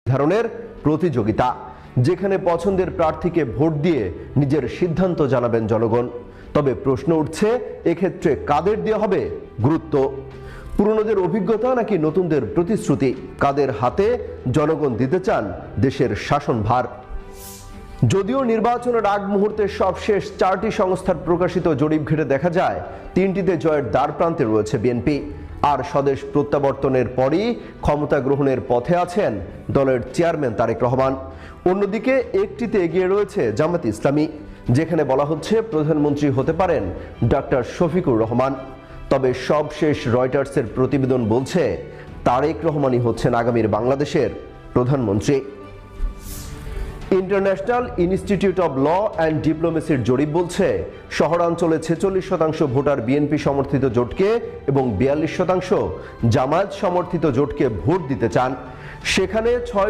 ধরনের প্রতিযোগিতা, যেখানে পছন্দের প্রার্থীকে ভোট দিয়ে নিজের সিদ্ধান্ত জানাবেন জনগণ। তবে প্রশ্ন উঠছে, এক্ষেত্রে কাদের দেওয়া হবে গুরুত্ব? পুরনোদের অভিজ্ঞতা নাকি নতুনদের প্রতিশ্রুতি? কাদের হাতে জনগণ দিতে চান দেশের শাসনভার? যদিও নির্বাচনের আগ মুহূর্তে সবশেষ 4টি সংস্থার প্রকাশিত জরিপ ঘেটে দেখা যায় 3টিতে জয়ের দ্বার প্রান্তে রয়েছে বিএনপি, আর স্বদেশ প্রত্যাবর্তনের পরই ক্ষমতা গ্রহণের পথে আছেন দলের চেয়ারম্যান তারেক রহমান। অন্যদিকে একটিতে এগিয়ে রয়েছে জামায়াত ইসলামী, যেখানে বলা হচ্ছে প্রধানমন্ত্রী হতে পারেন ডক্টর শফিকুর রহমান। তবে সবশেষ রয়টার্সের প্রতিবেদন বলছে তারেক রহমানই হচ্ছেন আগামীর বাংলাদেশের প্রধানমন্ত্রী। International institute of law and ডিপ্লোমেসির জরিপ বলছে শহরাঞ্চলে 46% ভোটার বিএনপি সমর্থিত জোটকে এবং 42% জামায়াত সমর্থিত জোটকে ভোট দিতে চান। সেখানে